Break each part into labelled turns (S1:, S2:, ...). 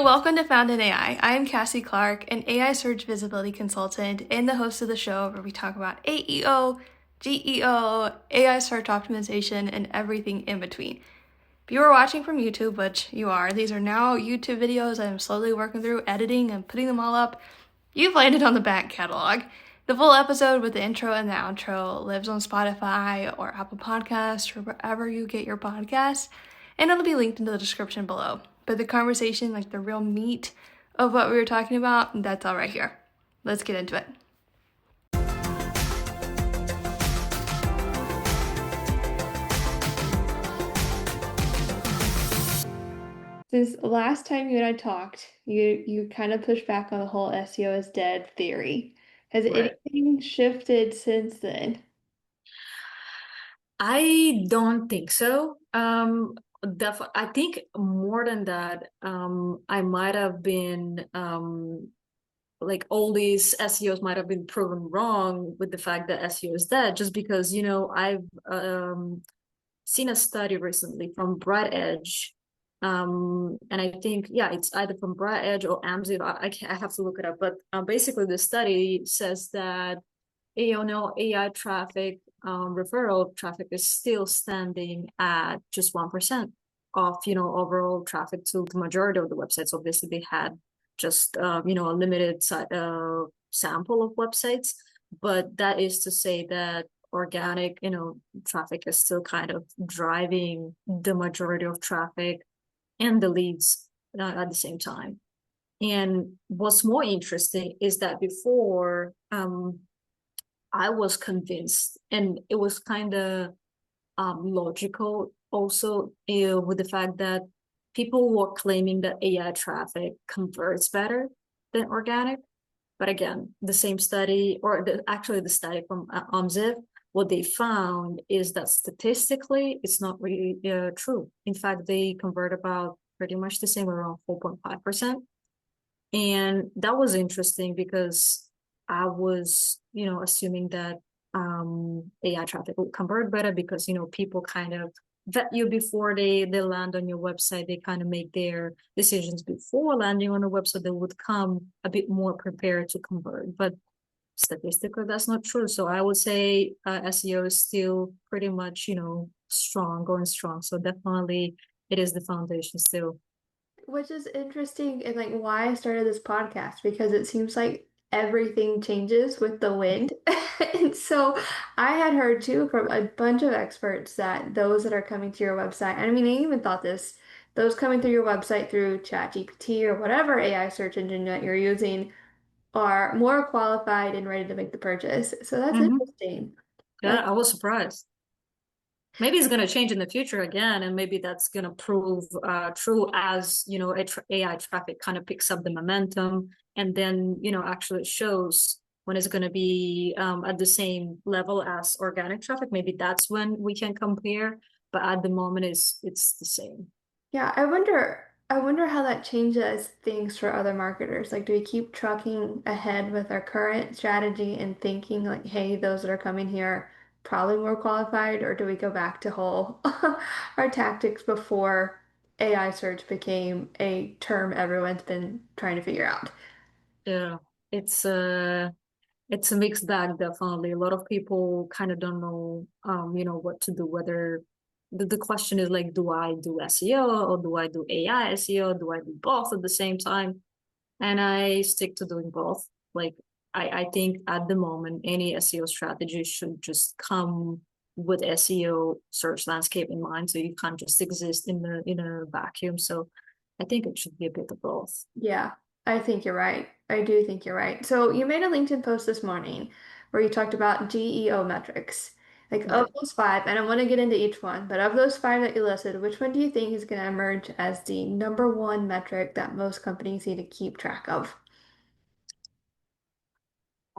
S1: welcome to Found in AI. I am Cassie Clark, an AI search visibility consultant and the host of the show where we talk about AEO, GEO, AI search optimization, and everything in between. If you are watching from YouTube, which you are, these are now YouTube videos I'm slowly working through, editing and putting them all up. You've landed on the back catalog. The full episode with the intro and the outro lives on Spotify or Apple Podcasts or wherever you get your podcasts, and it'll be linked in the description below. But the conversation, like the real meat of what we were talking about, that's all right here. Let's get into it. Since last time you and I talked, you kind of pushed back on the whole SEO is dead theory. Has
S2: Right.
S1: anything shifted since then?
S2: I don't think so. I think more than that, I might have been like all these SEOs might have been proven wrong with the fact that SEO is dead, just because, I've seen a study recently from Bright Edge. And I think, yeah, it's either from Bright Edge or AMZIV. I have to look it up, but basically the study says that AI traffic, referral traffic is still standing at just 1% of, overall traffic to the majority of the websites. Obviously, they had just, a limited sample of websites, but that is to say that organic, traffic is still kind of driving the majority of traffic and the leads at the same time. And what's more interesting is that before, I was convinced, and it was kind of logical also with the fact that people were claiming that AI traffic converts better than organic. But again, the same study, or actually the study from OMZIV, what they found is that statistically, it's not really true. In fact, they convert about pretty much the same, around 4.5%. And that was interesting because I was, assuming that AI traffic will convert better because, people kind of vet you before they land on your website. They kind of make their decisions before landing on a website. They would come a bit more prepared to convert. But statistically, that's not true. So I would say SEO is still pretty much, strong, going strong. So definitely it is the foundation still.
S1: Which is interesting and like why I started this podcast because it seems like everything changes with the wind. And so I had heard too from a bunch of experts that those that are coming to your website, and I mean, I even thought this, those coming through your website through ChatGPT or whatever AI search engine that you're using are more qualified and ready to make the purchase. So that's
S2: Mm-hmm.
S1: interesting.
S2: Yeah, I was surprised. Maybe it's going to change in the future again, and maybe that's going to prove true as AI traffic kind of picks up the momentum, and then actually shows when it's going to be at the same level as organic traffic. Maybe that's when we can compare, but at the moment, it's the same.
S1: Yeah, I wonder how that changes things for other marketers. Like, do we keep trucking ahead with our current strategy and thinking like, hey, those that are coming here probably more qualified, or do we go back to whole our tactics before AI search became a term everyone's been trying to figure out?
S2: Yeah, it's uh it's a mixed bag, definitely. A lot of people kind of don't know, what to do, whether the question is like, do I do SEO or do I do AI SEO? Do I do both at the same time? And I stick to doing both. Like, I think at the moment, any SEO strategy should just come with SEO search landscape in mind. So you can't just exist in a vacuum. So I think it should be a bit of both.
S1: Yeah, I think you're right. I do think you're right. So you made a LinkedIn post this morning where you talked about GEO metrics. Like of
S2: Right.
S1: those five, and I want to get into each one, but of those five that you listed, which one do you think is going to emerge as the number one metric that most companies need to keep track of?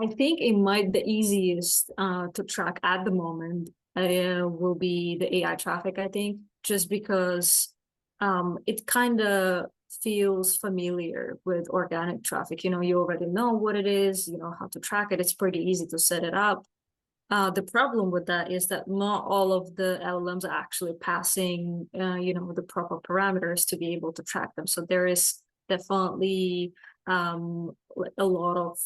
S2: I think it might the easiest to track at the moment will be the AI traffic, I think, just because it kind of feels familiar with organic traffic. You already know what it is, you know how to track it. It's pretty easy to set it up. The problem with that is that not all of the LLMs are actually passing, the proper parameters to be able to track them. So there is definitely a lot of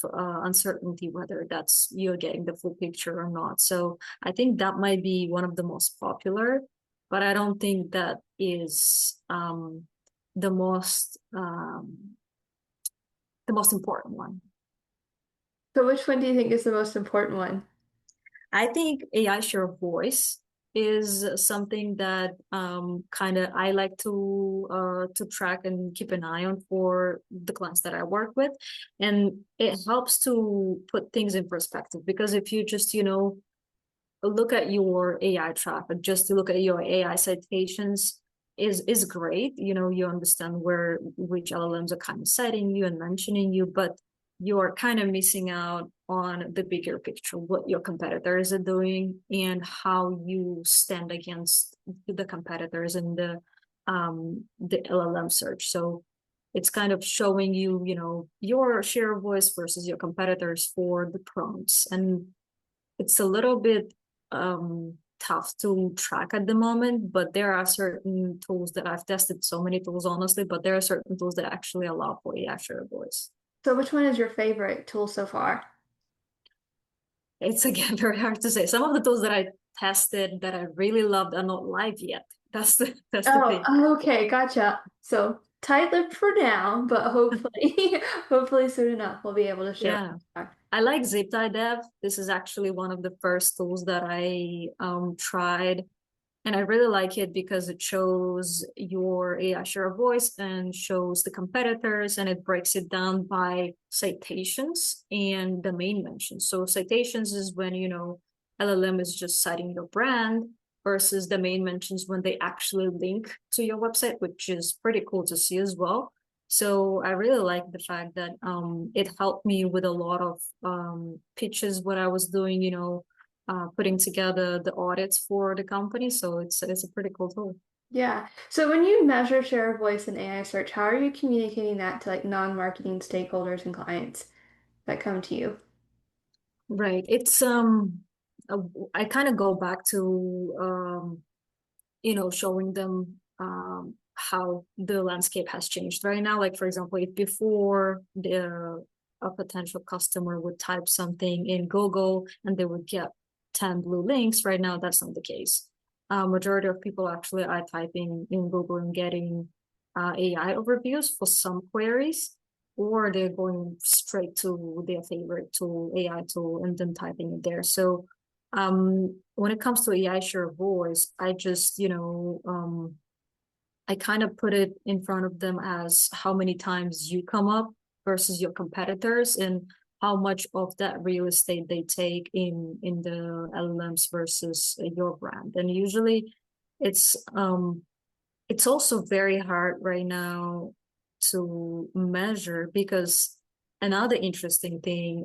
S2: uncertainty whether that's you're getting the full picture or not. So I think that might be one of the most popular, but I don't think that is the most um, the most important one.
S1: So which one do you think is the most important one?
S2: I think AI share of voice is something that kind of I like to track and keep an eye on for the clients that I work with, and it helps to put things in perspective because if you just look at your AI traffic, just to look at your AI citations is great. You understand where which LLMs are kind of citing you and mentioning you, but you're kind of missing out on the bigger picture, what your competitors are doing and how you stand against the competitors in the LLM search. So it's kind of showing you, your share of voice versus your competitors for the prompts. And it's a little bit tough to track at the moment, but there are certain tools that I've tested so many tools, honestly, but there are certain tools that actually allow for AI share voice.
S1: So which one is your favorite tool so far?
S2: It's again very hard to say. Some of the tools that I tested that I really loved are not live yet. That's the thing.
S1: Oh, okay, gotcha. So tight-lipped for now, but hopefully, hopefully soon enough we'll be able to share.
S2: Yeah. I like ZipTie Dev. This is actually one of the first tools that I tried. And I really like it because it shows your AI share of voice and shows the competitors, and it breaks it down by citations and domain mentions. So citations is when, LLM is just citing your brand versus domain mentions when they actually link to your website, which is pretty cool to see as well. So I really like the fact that it helped me with a lot of pitches, what I was doing, putting together the audits for the company. So it's a pretty cool tool.
S1: Yeah. So when you measure share of voice in AI search, how are you communicating that to like non-marketing stakeholders and clients that come to you?
S2: Right. It's uh, I kind of go back to showing them how the landscape has changed right now. Like for example, if before a potential customer would type something in Google and they would get 10 blue links, right now that's not the case. Majority of people actually are typing in Google and getting AI overviews for some queries, or they're going straight to their favorite tool, AI tool, and then typing it there. So when it comes to AI share voice, I just, I kind of put it in front of them as how many times you come up versus your competitors and how much of that real estate they take in the LLMs versus your brand. And usually it's also very hard right now to measure because another interesting thing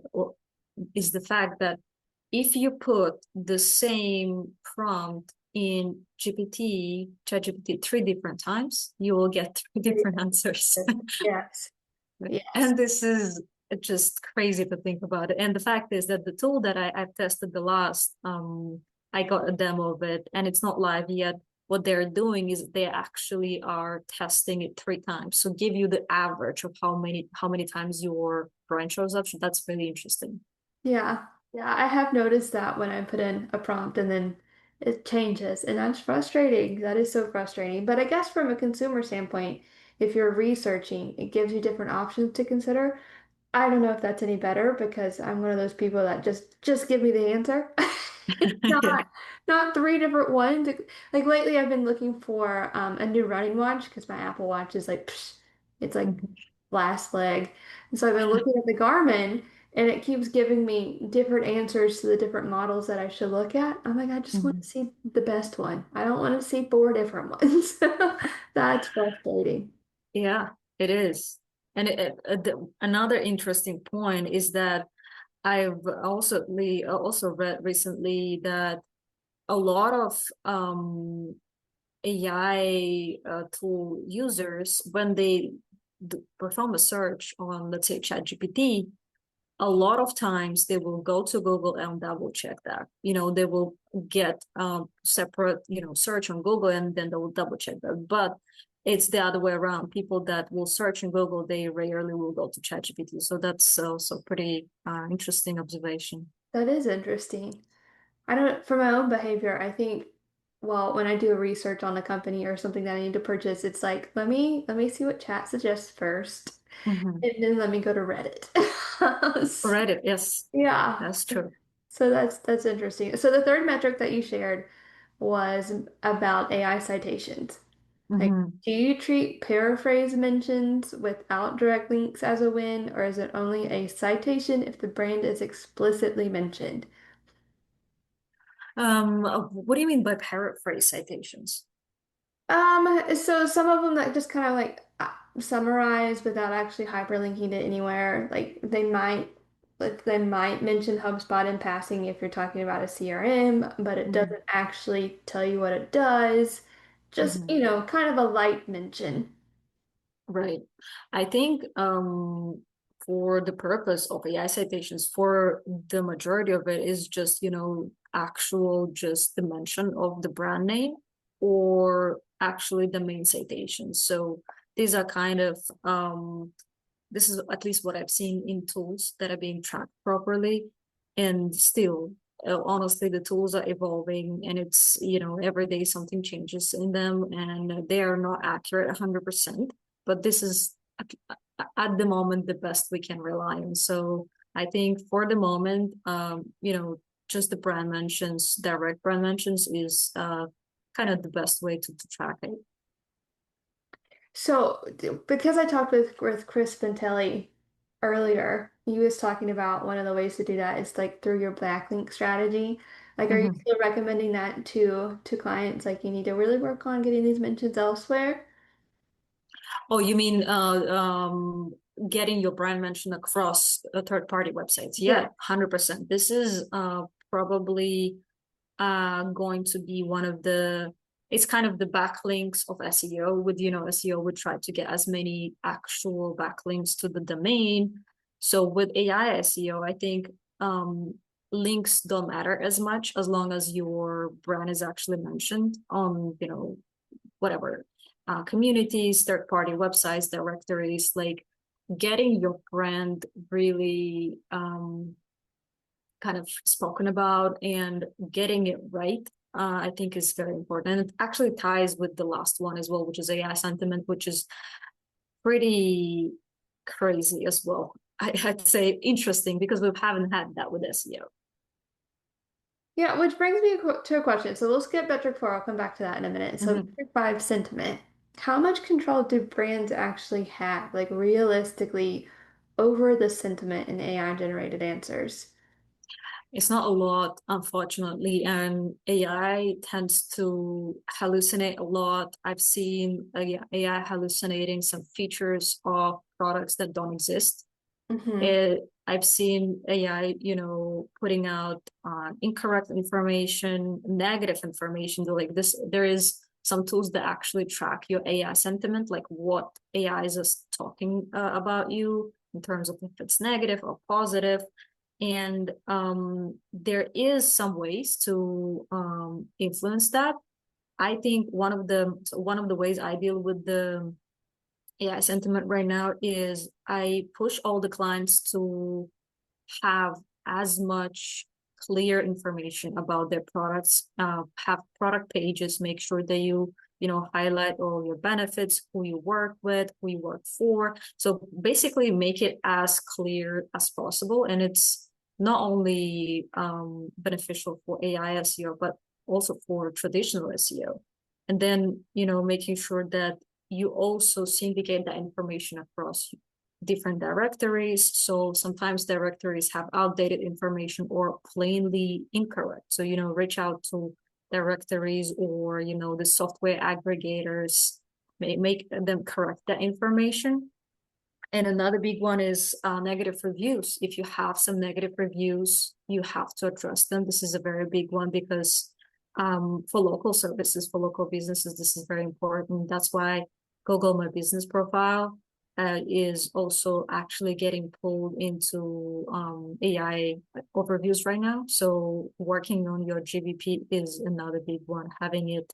S2: is the fact that if you put the same prompt in ChatGPT 3 different times, you will get 3 different answers.
S1: Yes. Yes.
S2: And this is just crazy to think about it. And the fact is that the tool that I've tested the last, I got a demo of it and it's not live yet. What they're doing is they actually are testing it 3 times. So give you the average of how many times your brand shows up. So that's really interesting.
S1: Yeah. Yeah. I have noticed that when I put in a prompt and then it changes, and that's frustrating. That is so frustrating. But I guess from a consumer standpoint, if you're researching, it gives you different options to consider. I don't know if that's any better because I'm one of those people that just give me the answer.
S2: Yeah.
S1: Not three different ones. Like lately, I've been looking for a new running watch because my Apple Watch is like, psh, it's like last leg. And so I've been looking at the Garmin, and it keeps giving me different answers to the different models that I should look at. I'm like, I just want to see the best one. I don't want to see four different ones. That's frustrating.
S2: Yeah, it is. And another interesting point is that I've also read recently that a lot of AI tool users, when they perform a search on, let's say, ChatGPT, a lot of times they will go to Google and double check that. They will get separate, search on Google and then they will double check that. But it's the other way around. People that will search in Google, they rarely will go to ChatGPT. So that's also pretty interesting observation.
S1: That is interesting. I don't, for my own behavior, I think, well, when I do a research on a company or something that I need to purchase, it's like, let me see what chat suggests first,
S2: Mm-hmm.
S1: and then let me go to Reddit.
S2: Reddit, yes,
S1: Yeah.
S2: that's true.
S1: So that's interesting. So the third metric that you shared was about AI citations. Like,
S2: Mm-hmm.
S1: do you treat paraphrase mentions without direct links as a win, or is it only a citation if the brand is explicitly mentioned?
S2: What do you mean by paraphrase citations?
S1: So some of them that just kind of like summarize without actually hyperlinking it anywhere. Like they might mention HubSpot in passing if you're talking about a CRM, but it
S2: Mm-hmm.
S1: doesn't actually tell you what it does. Just,
S2: Mm-hmm.
S1: kind of a light mention.
S2: Right. I think for the purpose of AI citations, for the majority of it is just, actual just the mention of the brand name or actually the main citations. So these are kind of this is at least what I've seen in tools that are being tracked properly. And still, honestly, the tools are evolving and it's, every day something changes in them and they are not accurate 100%. But this is at the moment the best we can rely on. So I think for the moment, just the brand mentions, direct brand mentions is kind of the best way to track it.
S1: So, because I talked with Chris Ventelli earlier, he was talking about one of the ways to do that is like through your backlink strategy. Like, are you
S2: Mhm.
S1: still recommending that to clients? Like, you need to really work on getting these mentions elsewhere?
S2: Oh, you mean getting your brand mentioned across third-party websites? Yeah,
S1: Yeah.
S2: 100%. This is probably going to be one of the, it's kind of the backlinks of SEO. With, SEO would try to get as many actual backlinks to the domain. So with AI SEO, I think links don't matter as much as long as your brand is actually mentioned on, whatever communities, third-party websites, directories, like getting your brand really kind of spoken about and getting it right, I think is very important. And it actually ties with the last one as well, which is AI sentiment, which is pretty crazy as well. I'd say interesting because we haven't had that with SEO.
S1: Yeah, which brings me to a question. So we'll skip metric four. I'll come back to that in a minute. So
S2: Mm-hmm.
S1: metric five, sentiment. How much control do brands actually have, like realistically, over the sentiment in AI generated answers?
S2: It's not a lot, unfortunately, and AI tends to hallucinate a lot. I've seen yeah, AI hallucinating some features of products that don't exist.
S1: Hmm.
S2: I've seen AI, putting out incorrect information, negative information. Like this, there is some tools that actually track your AI sentiment, like what AI is talking about you in terms of if it's negative or positive. And there is some ways to influence that. I think one of the ways I deal with the AI sentiment right now is I push all the clients to have as much clear information about their products, have product pages, make sure that you highlight all your benefits, who you work with, who you work for. So basically make it as clear as possible. And it's not only beneficial for AI SEO, but also for traditional SEO. And then, making sure that you also syndicate that information across different directories. So sometimes directories have outdated information or plainly incorrect. So, reach out to directories or, the software aggregators, make them correct that information. And another big one is negative reviews. If you have some negative reviews, you have to address them. This is a very big one because for local services, for local businesses, this is very important. That's why Google My Business Profile is also actually getting pulled into AI overviews right now. So working on your GBP is another big one, having it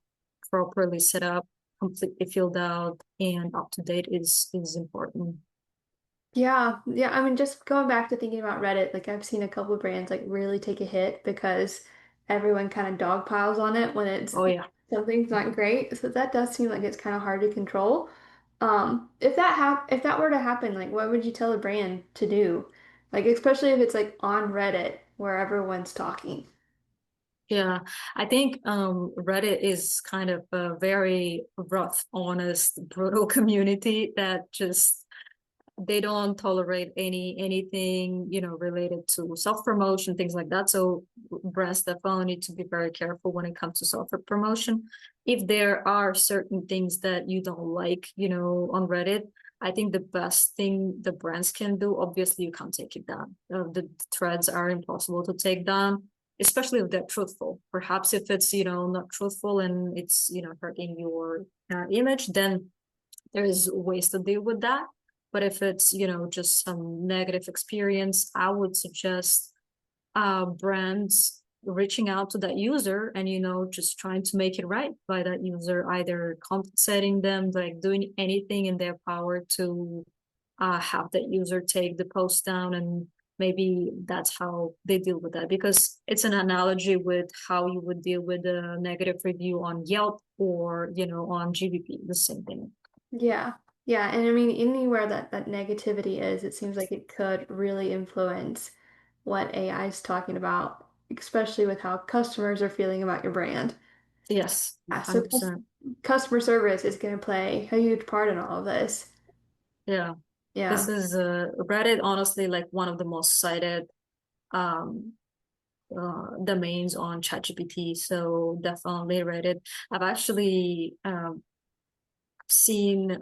S2: properly set up, completely filled out and up to date is important.
S1: Yeah, yeah. I mean, just going back to thinking about Reddit, like I've seen a couple of brands like really take a hit because everyone kind of dog piles on it when it's
S2: Oh yeah.
S1: something's not great. So that does seem like it's kind of hard to control. If that were to happen, like what would you tell a brand to do? Like especially if it's like on Reddit where everyone's talking.
S2: Yeah, I think Reddit is kind of a very rough, honest, brutal community that just they don't tolerate anything, related to self-promotion, things like that. So brands definitely need to be very careful when it comes to self-promotion. If there are certain things that you don't like, on Reddit, I think the best thing the brands can do, obviously you can't take it down. The threads are impossible to take down, especially if they're truthful. Perhaps if it's, not truthful and it's, hurting your image, then there's ways to deal with that. But if it's, just some negative experience, I would suggest brands reaching out to that user and, just trying to make it right by that user, either compensating them, like doing anything in their power to have that user take the post down. And maybe that's how they deal with that, because it's an analogy with how you would deal with a negative review on Yelp or, on GBP, the same thing.
S1: Yeah. Yeah, and I mean anywhere that negativity is, it seems like it could really influence what AI is talking about, especially with how customers are feeling about your brand.
S2: Yes,
S1: Yeah, so
S2: 100%.
S1: customer service is going to play a huge part in all of this.
S2: Yeah. This
S1: Yeah.
S2: is Reddit, honestly, like one of the most cited um, domains on ChatGPT. So definitely Reddit. I've actually seen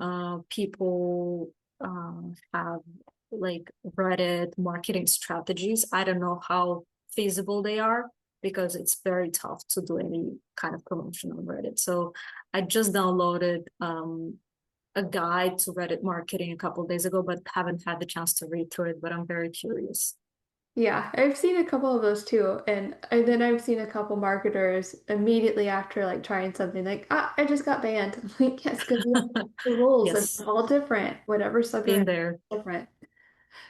S2: people have like Reddit marketing strategies. I don't know how feasible they are because it's very tough to do any kind of promotion on Reddit. So I just downloaded a guide to Reddit marketing a couple of days ago, but haven't had the chance to read through it. But I'm very curious.
S1: Yeah, I've seen a couple of those too. And then I've seen a couple marketers immediately after like trying something like, ah, I just got banned. I'm like, yes, because the rules and
S2: Yes,
S1: they're all different. Whatever
S2: been
S1: subreddit
S2: there.
S1: is different.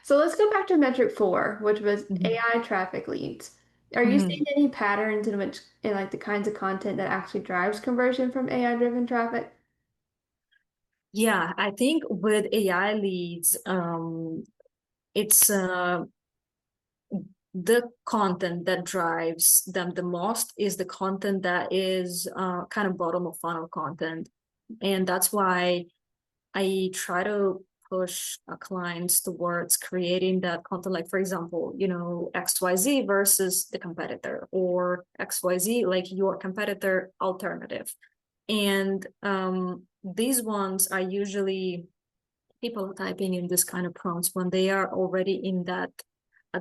S1: So let's go back to metric four, which was
S2: Mhm.
S1: AI traffic leads. Are you seeing
S2: Mhm.
S1: any patterns in like the kinds of content that actually drives conversion from AI driven traffic?
S2: Yeah, I think with AI leads, it's the content that drives them the most is the content that is kind of bottom of funnel content. And that's why I try to push clients towards creating that content, like, for example, XYZ versus the competitor, or XYZ, like your competitor alternative. And these ones are usually people typing in this kind of prompts when they are already in that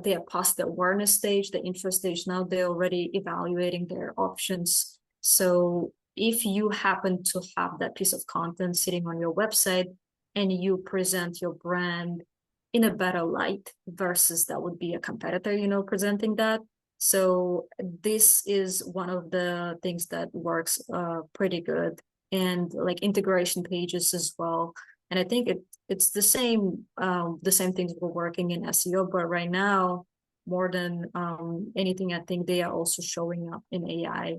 S2: they are past the awareness stage, the interest stage. Now they're already evaluating their options. So if you happen to have that piece of content sitting on your website and you present your brand in a better light versus that would be a competitor, presenting that. So this is one of the things that works pretty good, and like integration pages as well. And I think it's the same things we're working in SEO, but right now more than anything, I think they are also showing up in AI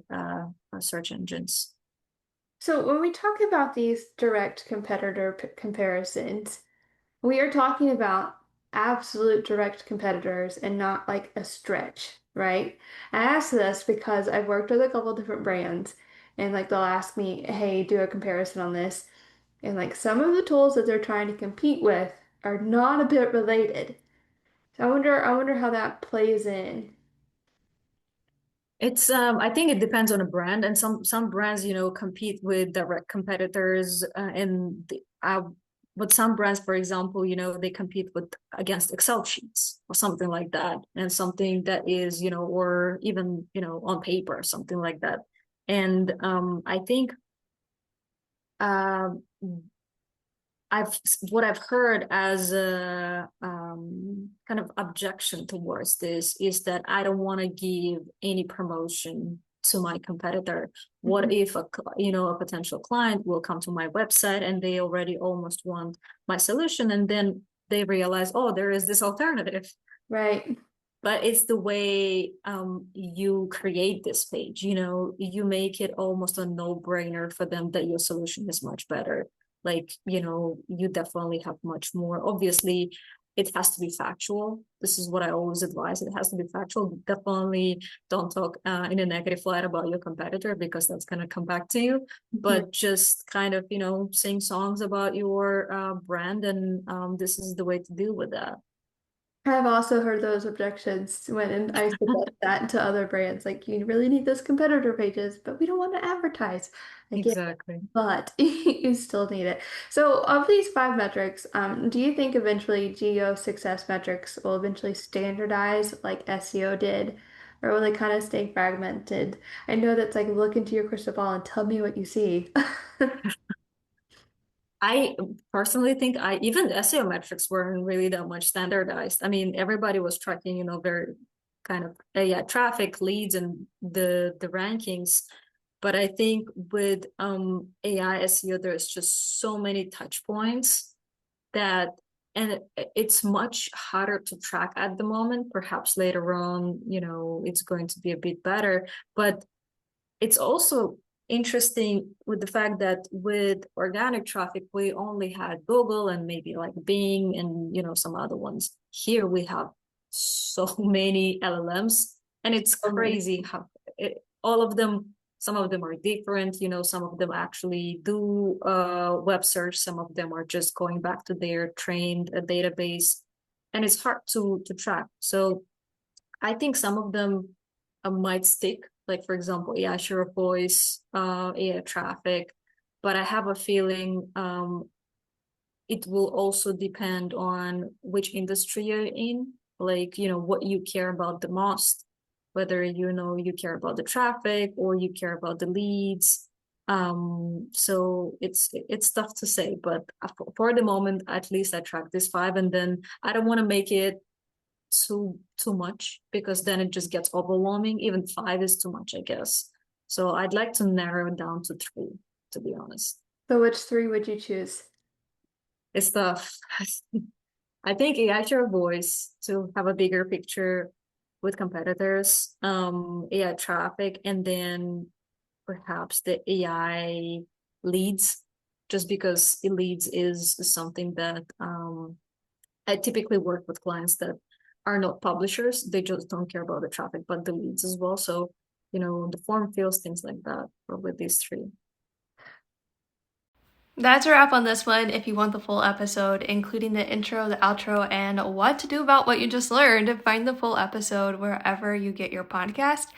S2: search engines.
S1: So when we talk about these direct competitor comparisons, we are talking about absolute direct competitors and not like a stretch, right? I ask this because I've worked with a couple different brands and like they'll ask me, hey, do a comparison on this. And like some of the tools that they're trying to compete with are not a bit related. So I wonder how that plays in.
S2: It's I think it depends on a brand, and some brands compete with direct competitors, but some brands, for example, they compete with against Excel sheets or something like that, and something that is or even on paper or something like that. And I think um I've what I've heard as a kind of objection towards this is that I don't want to give any promotion to my competitor? What if a potential client will come to my website and they already almost want my solution, and then they realize, oh, there is this alternative.
S1: Right.
S2: But it's the way you create this page. You make it almost a no-brainer for them that your solution is much better. Like, you definitely have much more. Obviously, it has to be factual. This is what I always advise. It has to be factual. Definitely don't talk in a negative light about your competitor, because that's going to come back to you. But just kind of, sing songs about your brand, and this is the way to deal with that.
S1: I've also heard those objections when I suggest that to other brands. Like, you really need those competitor pages, but we don't want to advertise. I get it,
S2: Exactly.
S1: but you still need it. So, of these five metrics, do you think eventually GEO success metrics will eventually standardize like SEO did, or will they kind of stay fragmented? I know that's like look into your crystal ball and tell me what you see.
S2: I personally think even the SEO metrics weren't really that much standardized. I mean, everybody was tracking, very kind of traffic, leads, and the rankings. But I think with AI SEO, there's just so many touch points that, and it's much harder to track at the moment. Perhaps later on, it's going to be a bit better. But it's also interesting with the fact that with organic traffic, we only had Google and maybe like Bing and some other ones. Here we have so many LLMs, and it's
S1: So many.
S2: crazy how all of them. Some of them are different, some of them actually do web search. Some of them are just going back to their trained database, and it's hard to track. So I think some of them might stick, like for example, yeah, share of voice, AI traffic, but I have a feeling it will also depend on which industry you're in, like what you care about the most, whether you care about the traffic or you care about the leads. So it's tough to say, but for the moment, at least I track this five, and then I don't want to make it too much, because then it just gets overwhelming. Even five is too much, I guess. So I'd like to narrow it down to three, to be honest.
S1: So, which three would you choose?
S2: It's tough. I think AI share voice to have a bigger picture with competitors, AI traffic, and then perhaps the AI leads, just because it leads is something that I typically work with clients that are not publishers. They just don't care about the traffic, but the leads as well. So, the form fields, things like that, or with these three.
S1: That's a wrap on this one. If you want the full episode, including the intro, the outro, and what to do about what you just learned, find the full episode wherever you get your podcast.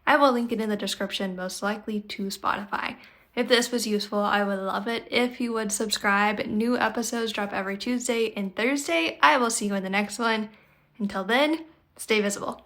S1: I will link it in the description, most likely to Spotify. If this was useful, I would love it if you would subscribe. New episodes drop every Tuesday and Thursday. I will see you in the next one. Until then, stay visible.